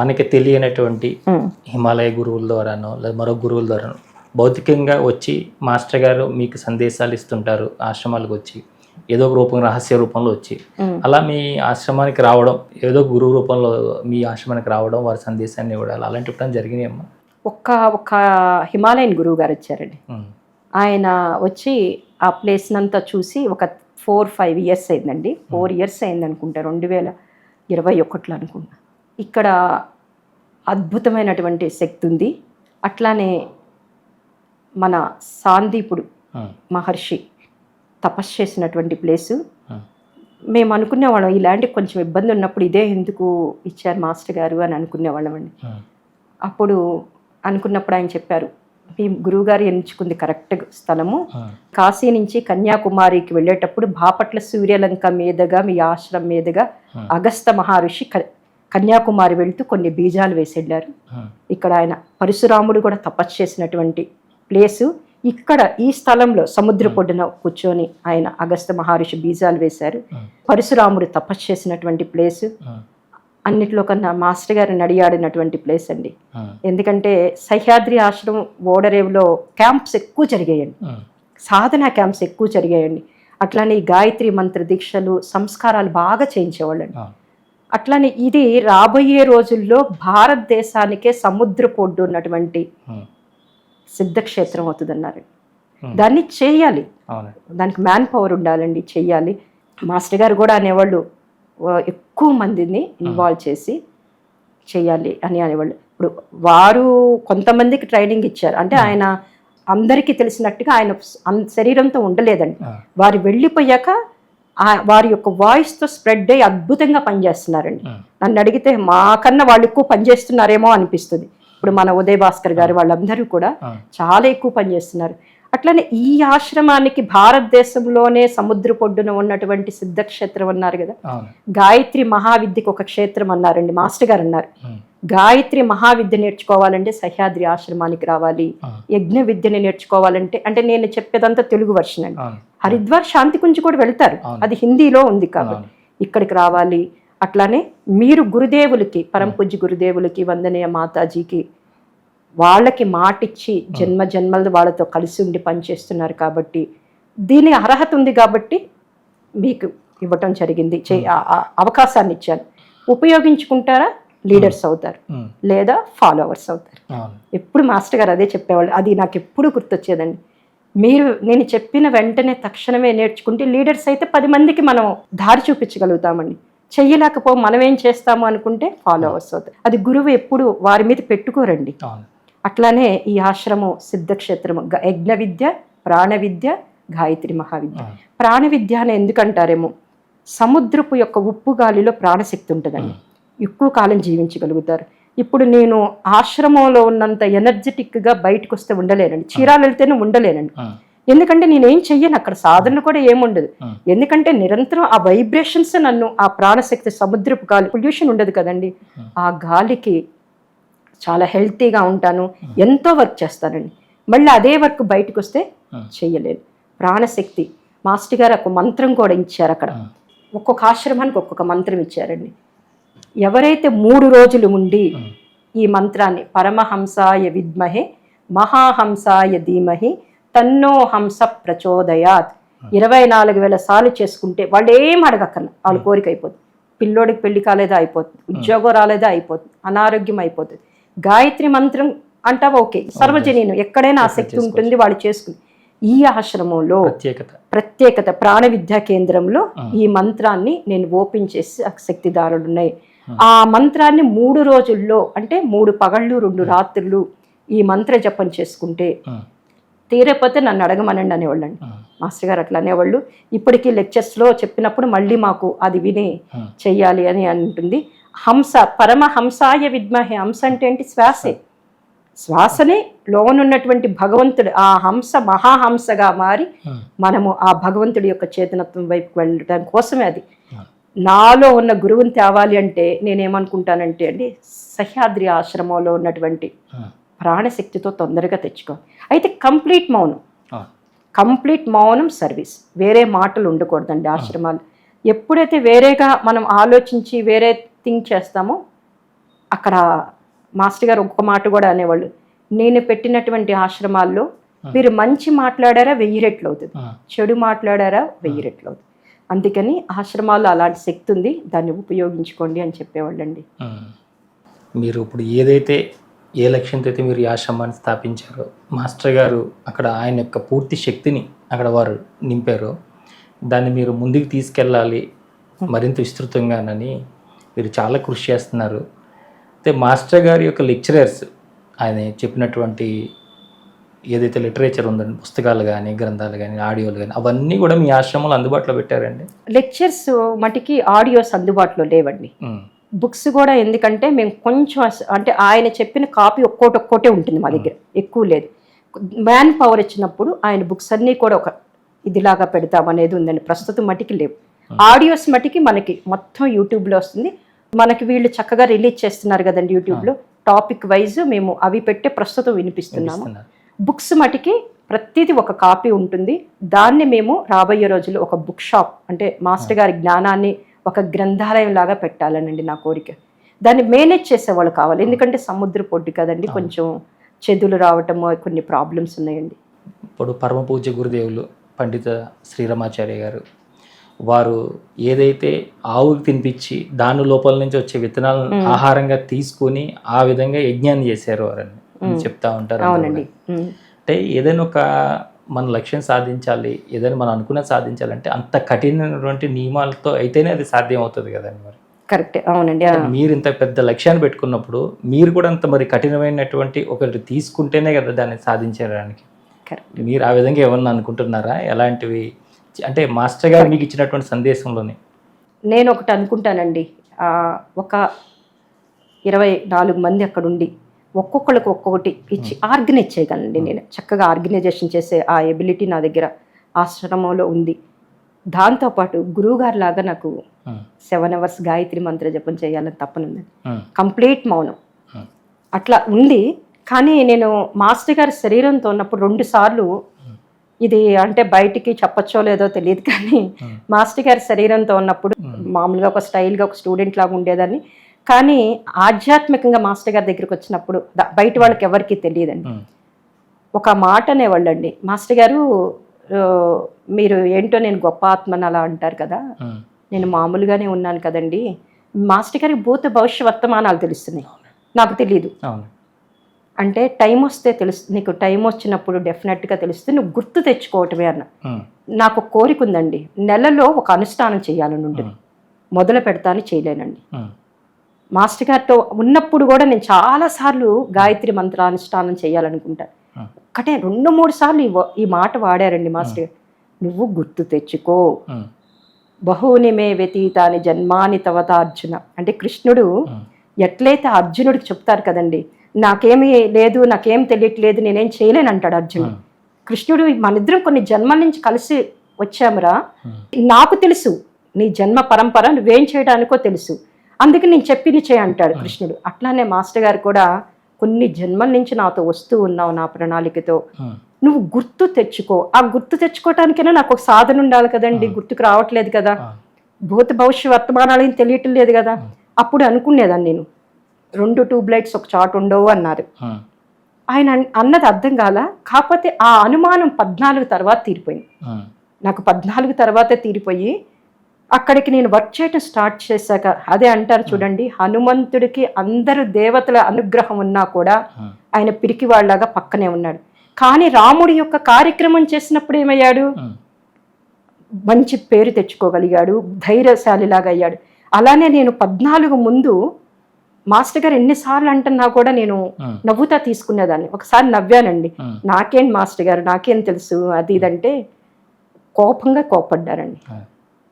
మనకి తెలియనటువంటి హిమాలయ గురువుల ద్వారానో లేదా మరో గురువుల ద్వారానో భౌతికంగా వచ్చి మాస్టర్ గారు మీకు సందేశాలు ఇస్తుంటారు ఆశ్రమాలకు వచ్చి, ఏదో ఒక రూపం రహస్య రూపంలో వచ్చి, అలా మీ ఆశ్రమానికి రావడం, ఏదో గురువు రూపంలో మీ ఆశ్రమానికి రావడం, వారి సందేశాన్ని ఇవ్వడం అలాంటి ఎప్పుడైనా జరిగినాయమ్మా? ఒక్క హిమాలయన్ గురువు గారు వచ్చారండి. ఆయన వచ్చి ఆ ప్లేస్ అంతా చూసి ఒక 4-5 years అయిందండి. 4 years అయింది అనుకుంటా, 2021 అనుకుంటా. ఇక్కడ అద్భుతమైనటువంటి శక్తి ఉంది. అట్లానే మన సాందీపుడు మహర్షి తపస్సు చేసినటువంటి ప్లేసు. మేము అనుకునేవాళ్ళం ఇలాంటి కొంచెం ఇబ్బంది ఉన్నప్పుడు ఇదే ఎందుకు ఇచ్చారు మాస్టర్ గారు అని అనుకునేవాళ్ళం అండి. అప్పుడు అనుకున్నప్పుడు ఆయన చెప్పారు, మీ గురువుగారు ఎంచుకుంది కరెక్ట్ స్థలము. కాశీ నుంచి కన్యాకుమారికి వెళ్ళేటప్పుడు బాపట్ల సూర్యలంక మీదుగా మీ ఆశ్రమం మీదుగా అగస్త మహర్షి కన్యాకుమారి వెళ్తూ కొన్ని బీజాలు వేసి వెళ్ళారు. ఇక్కడ ఆయన పరశురాముడు కూడా తపస్సు చేసినటువంటి ప్లేసు. ఇక్కడ ఈ స్థలంలో సముద్ర పొడ్డున కూర్చొని ఆయన అగస్త మహర్షి బీజాలు వేశారు. పరశురాముడు తపస్సు చేసినటువంటి ప్లేసు. అన్నిట్లో కన్నా మాస్టర్ గారు నడియాడినటువంటి ప్లేస్ అండి. ఎందుకంటే సహ్యాద్రి ఆశ్రమం ఓడరేవులో క్యాంప్స్ ఎక్కువ జరిగాయండి, సాధనా క్యాంప్స్ ఎక్కువ జరిగాయండి. అట్లానే గాయత్రి మంత్ర దీక్షలు సంస్కారాలు బాగా చేయించేవాళ్ళండి. అట్లానే ఇది రాబోయే రోజుల్లో భారతదేశానికే సముద్ర పొడ్డు ఉన్నటువంటి సిద్ధక్షేత్రం అవుతుందన్నారు. దాన్ని చేయాలి, దానికి మ్యాన్ పవర్ ఉండాలండి, చెయ్యాలి. మాస్టర్ గారు కూడా అనేవాళ్ళు ఎక్కువ మందిని ఇన్వాల్వ్ చేసి చెయ్యాలి అని అనేవాళ్ళు. ఇప్పుడు వారు కొంతమందికి ట్రైనింగ్ ఇచ్చారు అంటే ఆయన అందరికీ తెలిసినట్టుగా ఆయన శరీరంతో ఉండలేదండి. వారు వెళ్ళిపోయాక వారి యొక్క వాయిస్తో స్ప్రెడ్ అయ్యి అద్భుతంగా పనిచేస్తున్నారండి. నన్ను అడిగితే మాకన్నా వాళ్ళు ఎక్కువ పనిచేస్తున్నారేమో అనిపిస్తుంది. ఇప్పుడు మన ఉదయ్ భాస్కర్ గారు వాళ్ళందరూ కూడా చాలా ఎక్కువ పనిచేస్తున్నారు. అట్లనే ఈ ఆశ్రమానికి భారతదేశంలోనే సముద్ర పొడ్డున ఉన్నటువంటి సిద్ధక్షేత్రం అన్నారు కదా, గాయత్రి మహావిద్యకి ఒక క్షేత్రం అన్నారండి. మాస్టర్ గారు అన్నారు, గాయత్రి మహావిద్య నేర్చుకోవాలంటే సహ్యాద్రి ఆశ్రమానికి రావాలి, యజ్ఞ విద్యని నేర్చుకోవాలంటే, అంటే నేను చెప్పేదంతా తెలుగు వర్షన్ అండి, హరిద్వార్ శాంతి కుంజ్ కూడా వెళ్తారు, అది హిందీలో ఉంది కాబట్టి ఇక్కడికి రావాలి. అట్లానే మీరు గురుదేవులకి, పరంపూజ్య గురుదేవులకి, వందనీయ మాతాజీకి వాళ్ళకి మాటిచ్చి జన్మ జన్మలు వాళ్ళతో కలిసి ఉండి పనిచేస్తున్నారు కాబట్టి దీని అర్హత ఉంది కాబట్టి మీకు ఇవ్వటం జరిగింది, అవకాశాన్ని ఇచ్చాను. ఉపయోగించుకుంటారా లీడర్స్ అవుతారు, లేదా ఫాలోవర్స్ అవుతారు. ఎప్పుడు మాస్టర్ గారు అదే చెప్పేవాళ్ళు. అది నాకు ఎప్పుడు గుర్తొచ్చేదండి. మీరు నేను చెప్పిన వెంటనే తక్షణమే నేర్చుకుంటే లీడర్స్ అయితే 10 మందికి మనం దారి చూపించగలుగుతామండి. చెయ్యలేకపో మనం ఏం చేస్తాము అనుకుంటే ఫాలోవర్స్ అవుతారు. అది గురువు ఎప్పుడు వారి మీద పెట్టుకోరండి. అట్లానే ఈ ఆశ్రమం సిద్ధక్షేత్రము యజ్ఞ విద్య, ప్రాణ విద్య, గాయత్రి మహావిద్య. ప్రాణ విద్య అని ఎందుకంటారేమో, సముద్రపు యొక్క ఉప్పు గాలిలో ప్రాణశక్తి ఉంటుందండి, ఎక్కువ కాలం జీవించగలుగుతారు. ఇప్పుడు నేను ఆశ్రమంలో ఉన్నంత ఎనర్జెటిక్గా బయటకు వస్తే ఉండలేనండి, చీరాలు వెళ్తేనే ఉండలేనండి. ఎందుకంటే నేనేం చెయ్యను, అక్కడ సాధన కూడా ఏముండదు. ఎందుకంటే నిరంతరం ఆ వైబ్రేషన్స్ నన్ను, ఆ ప్రాణశక్తి, సముద్రపు గాలి, పొల్యూషన్ ఉండదు కదండి, ఆ గాలికి చాలా హెల్తీగా ఉంటాను, ఎంతో వర్క్ చేస్తానండి. మళ్ళీ అదే వర్క్ బయటకు వస్తే చెయ్యలేను. ప్రాణశక్తి మాస్టర్ గారు ఒక మంత్రం కూడా ఇచ్చారు. అక్కడ ఒక్కొక్క ఆశ్రమానికి ఒక్కొక్క మంత్రం ఇచ్చారండి. ఎవరైతే 3 రోజులు ఉండి ఈ మంత్రాన్ని పరమహంసాయ విద్మహే మహాహంసాయ ధీమహి తన్నో హంస ప్రచోదయాత్ 24,000 సార్లు చేసుకుంటే వాళ్ళు ఏం అడగక్కర్ల, వాళ్ళ కోరిక అయిపోతుంది. పిల్లోడికి పెళ్లి కాలేదా అయిపోతుంది, ఉద్యోగం రాలేదా అయిపోతుంది, అనారోగ్యం అయిపోతుంది. గాయత్రి మంత్రం అంటావా, ఓకే, సర్వజనీయం ఎక్కడైనా ఆ శక్తి ఉంటుంది, వాళ్ళు చేసుకుని. ఈ ఆశ్రమంలో ప్రత్యేకత ప్రాణ విద్యా కేంద్రంలో ఈ మంత్రాన్ని నేను ఓపెన్ చేసి శక్తిదారులు ఉన్నాయి. ఆ మంత్రాన్ని 3 రోజుల్లో అంటే 3 పగళ్ళు 2 రాత్రులు ఈ మంత్ర జపం చేసుకుంటే తీరకపోతే నన్ను అడగమనండి అనేవాళ్ళండి. మాస్టర్ గారు అట్లా అనేవాళ్ళు. ఇప్పటికీ లెక్చర్స్లో చెప్పినప్పుడు మళ్ళీ మాకు అది విని చెయ్యాలి అని అంటుంది. హంస పరమహంసాయ విద్మహే, హంస అంటే ఏంటి, శ్వాసే. శ్వాసనే లోనున్నటువంటి భగవంతుడు ఆ హంస మహాహంసగా మారి మనము ఆ భగవంతుడి యొక్క చేతనత్వం వైపు వెళ్ళడం కోసమే. అది నాలో ఉన్న గురువుని తేవాలి అంటే నేనేమనుకుంటానంటే అండి, సహ్యాద్రి ఆశ్రమంలో ఉన్నటువంటి ప్రాణశక్తితో తొందరగా తెచ్చుకోవాలి. అయితే కంప్లీట్ మౌనం సర్వీస్, వేరే మాటలు ఉండకూడదండి ఆశ్రమాలు. ఎప్పుడైతే వేరేగా మనం ఆలోచించి వేరే థింక్ చేస్తామో అక్కడ మాస్టర్ గారు ఒక్క మాట కూడా అనేవాళ్ళు, నేను పెట్టినటువంటి ఆశ్రమాల్లో మీరు మంచి మాట్లాడారా 1000 రెట్లు అవుతుంది, చెడు మాట్లాడారా 1000 రెట్లు అవుతుంది. అందుకని ఆశ్రమాల్లో అలాంటి శక్తి ఉంది, దాన్ని ఉపయోగించుకోండి అని చెప్పేవాళ్ళండి. మీరు ఇప్పుడు ఏదైతే ఏ లక్ష్యంతో అయితే మీరు ఈ ఆశ్రమాన్ని స్థాపించారో, మాస్టర్ గారు అక్కడ ఆయన యొక్క పూర్తి శక్తిని అక్కడ వారు నింపారో, దాన్ని మీరు ముందుకు తీసుకెళ్ళాలి మరింత విస్తృతంగానని మీరు చాలా కృషి చేస్తున్నారు. అయితే మాస్టర్ గారి యొక్క లెక్చరర్స్ ఆయన చెప్పినటువంటి ఏదైతే లిటరేచర్ ఉందండి, పుస్తకాలు కానీ, గ్రంథాలు కానీ, ఆడియోలు కానీ, అవన్నీ కూడా మీ ఆశ్రమంలో అందుబాటులో పెట్టారండి? లెక్చర్స్ మటుకి ఆడియోస్ అందుబాటులో లేవండి. బుక్స్ కూడా ఎందుకంటే మేము కొంచెం అంటే ఆయన చెప్పిన కాపీ ఒక్కోటే ఉంటుంది మా దగ్గర, ఎక్కువ లేదు. మ్యాన్ పవర్ ఇచ్చినప్పుడు ఆయన బుక్స్ అన్నీ కూడా ఒక ఇదిలాగా పెడతాం అనేది ఉందండి. ప్రస్తుతం మటుకి లేవు. ఆడియోస్ మటుకి మనకి మొత్తం యూట్యూబ్లో వస్తుంది. మనకి వీళ్ళు చక్కగా రిలీజ్ చేస్తున్నారు కదండి యూట్యూబ్లో, టాపిక్ వైజ్ మేము అవి పెట్టే ప్రస్తుతం వినిపిస్తున్నాము. బుక్స్ మటుకి ప్రతిదీ ఒక కాపీ ఉంటుంది. దాన్ని మేము రాబోయే రోజుల్లో ఒక బుక్ షాప్, అంటే మాస్టర్ గారి జ్ఞానాన్ని ఒక గ్రంథాలయం లాగా పెట్టాలనండి నా కోరిక. దాన్ని మేనేజ్ చేసేవాళ్ళు కావాలి, ఎందుకంటే సముద్ర పొడ్డు కదండి, కొంచెం చెదులు రావటము, కొన్ని ప్రాబ్లమ్స్ ఉన్నాయండి. ఇప్పుడు పరమ పూజ్య గురుదేవులు పండిత శ్రీరామాచార్య గారు వారు ఏదైతే ఆవుకి తినిపించి దాని లోపల నుంచి వచ్చే విత్తనాలను ఆహారంగా తీసుకొని ఆ విధంగా యజ్ఞాన్ని చేశారు అని చెప్తా ఉంటారు. అవునండి. అంటే ఏదైనా ఒక మన లక్ష్యం సాధించాలి, ఏదైనా మనం అనుకున్నది సాధించాలంటే అంత కఠినమైనటువంటి నియమాలతో అయితేనే అది సాధ్యం అవుతుంది కదండి. మరి కరెక్ట్. అవునండి. మీరు ఇంత పెద్ద లక్ష్యాన్ని పెట్టుకున్నప్పుడు మీరు కూడా అంత మరి కఠినమైనటువంటి ఒకటి తీసుకుంటేనే కదా దాన్ని సాధించడానికి. మీరు ఆ విధంగా ఏమన్నా అనుకుంటున్నారా? ఎలాంటివి అంటే మాస్టర్ గారు మీకు ఇచ్చినటువంటి సందేశంలోనే నేను ఒకటి అనుకుంటానండి. ఒక 24 మంది అక్కడ ఉండి ఒక్కొక్కరికి ఒక్కొక్కటి ఇచ్చి ఆర్గనైజ్ చేయగలండి. నేను చక్కగా ఆర్గనైజేషన్ చేసే ఆ ఎబిలిటీ నా దగ్గర ఆశ్రమంలో ఉంది. దాంతోపాటు గురువుగారు లాగా నాకు 7 hours గాయత్రి మంత్ర జపం చేయాలని తప్పనుంది. కంప్లీట్ మౌనం అట్లా ఉంది. కానీ నేను మాస్టర్ గారి శరీరంతో ఉన్నప్పుడు 2 సార్లు, ఇది అంటే బయటికి చెప్పచ్చో లేదో తెలియదు కానీ, మాస్టర్ గారి శరీరంతో ఉన్నప్పుడు మామూలుగా ఒక స్టైల్గా ఒక స్టూడెంట్ లాగా ఉండేదాన్ని. కానీ ఆధ్యాత్మికంగా మాస్టర్ గారి దగ్గరికి వచ్చినప్పుడు బయట వాళ్ళకి ఎవరికి తెలియదండి. ఒక మాట అనేవాళ్ళండి, మాస్టర్ గారు మీరు ఏంటో నేను గొప్ప ఆత్మని అలా అంటారు కదా, నేను మామూలుగానే ఉన్నాను కదండి. మాస్టర్ గారికి భూత భవిష్య వర్తమానాలు తెలుస్తున్నాయి, నాకు తెలియదు. అంటే టైం వస్తే నీకు టైం వచ్చినప్పుడు డెఫినెట్గా తెలుస్తుంది, నువ్వు గుర్తు తెచ్చుకోవటమే అన్న. నాకు కోరిక ఉందండి, నెలలో ఒక అనుష్ఠానం చేయాలని ఉంటుంది, మొదలు పెడతాను చేయలేనండి. మాస్టర్ గారితో ఉన్నప్పుడు కూడా నేను చాలాసార్లు గాయత్రి మంత్రానుష్ఠానం చేయాలనుకుంటాను. ఒకటే 2-3 సార్లు ఈ మాట వాడారండి మాస్టర్ గారు, నువ్వు గుర్తు తెచ్చుకో. బహూని మే వ్యతీతాని జన్మాని తవత అర్జున. అంటే కృష్ణుడు ఎట్లయితే అర్జునుడికి చెప్తారు కదండి, నాకేమీ లేదు, నాకేం తెలియట్లేదు, నేనేం చేయలేను అంటాడు అర్జునుడు. కృష్ణుడు మనిద్దరం కొన్ని జన్మల నుంచి కలిసి వచ్చామురా, నాకు తెలుసు నీ జన్మ పరంపర, నువ్వేం చేయడానికో తెలుసు, అందుకే నేను చెప్పింది చేయి అంటాడు కృష్ణుడు. అట్లానే మాస్టర్ గారు కూడా కొన్ని జన్మల నుంచి నాతో వస్తూ ఉన్నావు నా ప్రణాళికతో, నువ్వు గుర్తు తెచ్చుకో. ఆ గుర్తు తెచ్చుకోవటానికైనా నాకు ఒక సాధన ఉండాలి కదండి, గుర్తుకు రావట్లేదు కదా, భూత భవిష్య వర్తమానాలు ఏం తెలియటం లేదు కదా. అప్పుడు అనుకునేదాన్ని నేను, 2 ట్యూబ్లైట్స్ ఒక చాటు ఉండవు అన్నారు. ఆయన అన్నది అర్థం కాల. కాకపోతే ఆ అనుమానం 14 తర్వాత తీరిపోయింది. నాకు 14 తర్వాతే తీరిపోయి అక్కడికి నేను వర్క్ చేయటం స్టార్ట్ చేశాక, అదే అంటారు చూడండి, హనుమంతుడికి అందరు దేవతల అనుగ్రహం ఉన్నా కూడా ఆయన పిరికి వాళ్ళలాగా పక్కనే ఉన్నాడు. కానీ రాముడి యొక్క కార్యక్రమం చేసినప్పుడు ఏమయ్యాడు, మంచి పేరు తెచ్చుకోగలిగాడు, ధైర్యశాలిలాగా అయ్యాడు. అలానే నేను 14 ముందు మాస్టర్ గారు ఎన్నిసార్లు అంటున్నా కూడా నేను నవ్వుతా తీసుకునేదాన్ని. ఒకసారి నవ్వానండి, నాకేం మాస్టర్ గారు నాకేం తెలుసు అది ఇదంటే కోపంగా కోపడ్డారండి.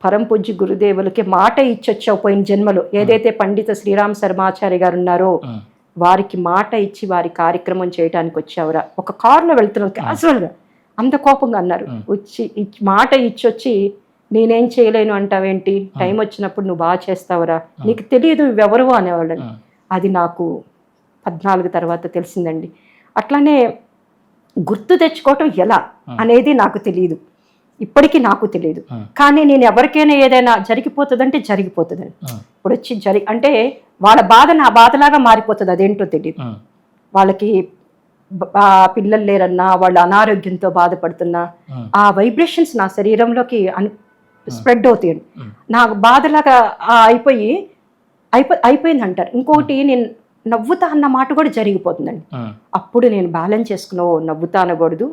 పరం పూజ్య గురుదేవులకి మాట ఇచ్చొచ్చావు పోయిన జన్మలో, ఏదైతే పండిత శ్రీరామ్ శర్మాచార్య గారు ఉన్నారో వారికి మాట ఇచ్చి వారి కార్యక్రమం చేయడానికి వచ్చావురా, ఒక కారులో వెళ్తున్నాను క్యాజువల్గా, అంత కోపంగా అన్నారు. వచ్చి మాట ఇచ్చొచ్చి నేనేం చేయలేను అంటావేంటి, టైం వచ్చినప్పుడు నువ్వు బాగా చేస్తావురా, నీకు తెలియదు నువ్వెవరు అనేవాళ్ళని. అది నాకు 14 తర్వాత తెలిసిందండి. అట్లానే గుర్తు తెచ్చుకోవటం ఎలా అనేది నాకు తెలియదు, ఇప్పటికీ నాకు తెలియదు. కానీ నేను ఎవరికైనా ఏదైనా జరిగిపోతుందంటే జరిగిపోతుందండి. ఇప్పుడు వచ్చి అంటే వాళ్ళ బాధ నా బాధలాగా మారిపోతుంది, అదేంటో తెలియదు. వాళ్ళకి పిల్లలు లేరన్నా, వాళ్ళు అనారోగ్యంతో బాధపడుతున్నా ఆ వైబ్రేషన్స్ నా శరీరంలోకి స్ప్రెడ్ అవుతాయండి. నాకు బాధలాగా అయిపోయింది అంటారు. ఇంకోటి నేను నవ్వుతా అన్న మాట కూడా జరిగిపోతుందండి. అప్పుడు నేను బ్యాలెన్స్ చేసుకున్న నవ్వుతా అనకూడదు,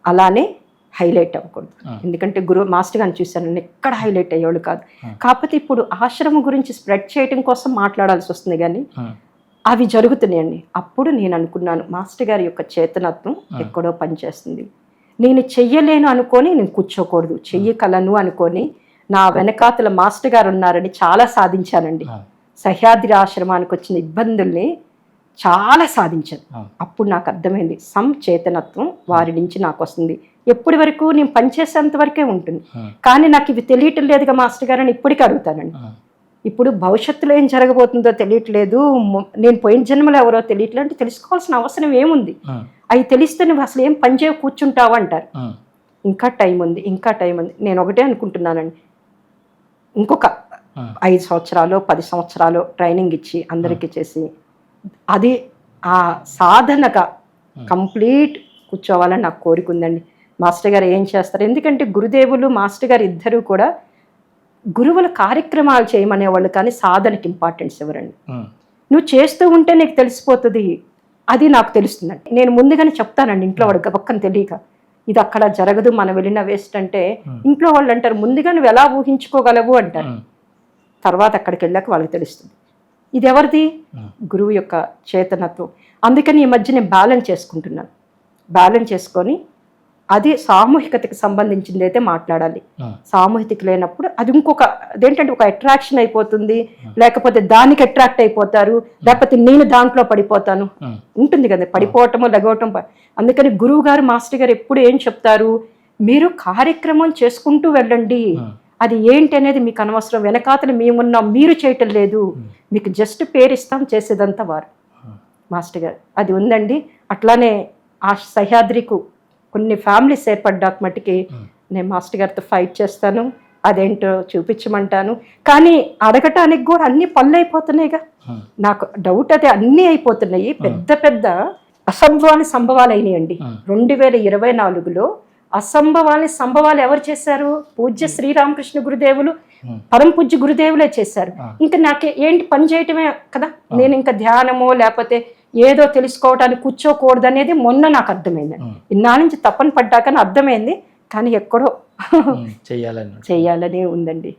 అలానే హైలైట్ అవ్వకూడదు. ఎందుకంటే మాస్టర్ గారిని చూశాను, నేను ఎక్కడ హైలైట్ అయ్యేవాళ్ళు కాదు. కాకపోతే ఇప్పుడు ఆశ్రమం గురించి స్ప్రెడ్ చేయడం కోసం మాట్లాడాల్సి వస్తుంది, కానీ అవి జరుగుతున్నాయండి. అప్పుడు నేను అనుకున్నాను, మాస్టర్ గారి యొక్క చేతనత్వం ఎక్కడో పనిచేస్తుంది. నేను చెయ్యలేను అనుకొని నేను కూర్చోకూడదు, చెయ్యగలను అనుకొని నా వెనకాతల మాస్టర్ గారు ఉన్నారని చాలా సాధించానండి. సహ్యాద్రి ఆశ్రమానికి వచ్చిన ఇబ్బందుల్ని చాలా సాధించాను. అప్పుడు నాకు అర్థమైంది, చేతనత్వం వారి నుంచి నాకు వస్తుంది. ఎప్పటి వరకు నేను పనిచేసేంత వరకే ఉంటుంది, కానీ నాకు ఇవి తెలియటం లేదుగా మాస్టర్ గారు అని ఇప్పటికీ అడుగుతానండి. ఇప్పుడు భవిష్యత్తులో ఏం జరగబోతుందో తెలియట్లేదు, నేను పోయిన జన్మలో ఎవరో తెలియట్లేదు అంటే తెలుసుకోవాల్సిన అవసరం ఏముంది? అవి తెలిస్తే నువ్వు అసలు ఏం పని చేయ కూర్చుంటావు అంటారు. ఇంకా టైం ఉంది, ఇంకా టైం ఉంది. నేను ఒకటే అనుకుంటున్నానండి, ఇంకొక 5 సంవత్సరాలు 10 సంవత్సరాలు ట్రైనింగ్ ఇచ్చి అందరికీ చేసి అది ఆ సాధనగా కంప్లీట్ కూర్చోవాలని నాకు కోరిక ఉందండి. మాస్టర్ గారు ఏం చేస్తారు? ఎందుకంటే గురుదేవులు మాస్టర్ గారు ఇద్దరు కూడా గురువుల కార్యక్రమాలు చేయమనేవాళ్ళు, కానీ సాధనకి ఇంపార్టెన్స్ ఇవ్వరండి. నువ్వు చేస్తూ ఉంటే నీకు తెలిసిపోతుంది, అది నాకు తెలుస్తుందండి. నేను ముందుగానే చెప్తానండి ఇంట్లో వాడు పక్కన తెలియక, ఇది అక్కడ జరగదు, మనం వెళ్ళిన వేస్ట్ అంటే ఇంట్లో వాళ్ళు అంటారు, ముందుగా నువ్వు ఎలా ఊహించుకోగలవు అంటారు. తర్వాత అక్కడికి వెళ్ళాక వాళ్ళకి తెలుస్తుంది ఇది ఎవరిది, గురువు యొక్క చేతనత్వం. అందుకని ఈ మధ్య నేను బ్యాలెన్స్ చేసుకుంటున్నాను. బ్యాలెన్స్ చేసుకొని అది సామూహికతకి సంబంధించింది అయితే మాట్లాడాలి, సామూహిక లేనప్పుడు అది ఇంకొక అదేంటంటే ఒక అట్రాక్షన్ అయిపోతుంది, లేకపోతే దానికి అట్రాక్ట్ అయిపోతారు, లేకపోతే నేను దాంట్లో పడిపోతాను, ఉంటుంది కదా పడిపోవటము లగవటం. అందుకని గురువు గారు మాస్టర్ గారు ఎప్పుడు ఏం చెప్తారు, మీరు కార్యక్రమం చేసుకుంటూ వెళ్ళండి, అది ఏంటి అనేది మీకు అనవసరం, వెనకాతలు మేమున్నాం, మీరు చేయటం లేదు, మీకు జస్ట్ పేరు ఇస్తాం, చేసేదంతా వారు. మాస్టర్ గారు అది ఉందండి. అట్లానే ఆ సహ్యాద్రికి కొన్ని ఫ్యామిలీస్ ఏర్పడ్డాక మట్టుకి నేను మాస్టర్ గారితో ఫైట్ చేస్తాను, అదేంటో చూపించమంటాను. కానీ అడగటానికి కూడా అన్ని పనులు అయిపోతున్నాయిగా, నాకు డౌట్ అదే, అన్నీ అయిపోతున్నాయి. పెద్ద పెద్ద సంభవాలు అయినాయండి. 2024లో సంభవాలు ఎవరు చేశారు? పూజ్య శ్రీరామకృష్ణ గురుదేవులు, పరమ పూజ్య గురుదేవులే చేశారు. ఇంకా నాకు ఏంటి పని చేయటమే కదా, నేను ఇంకా ధ్యానమో లేకపోతే ఏదో తెలుసుకోవడానికి కూర్చోకూడదు అనేది మొన్న నాకు అర్థమైందండి. ఇన్నాళ్ళ నుంచి తప్పని పడ్డాకని అర్థమైంది, కానీ ఎక్కడో చెయ్యాలని ఉందండి.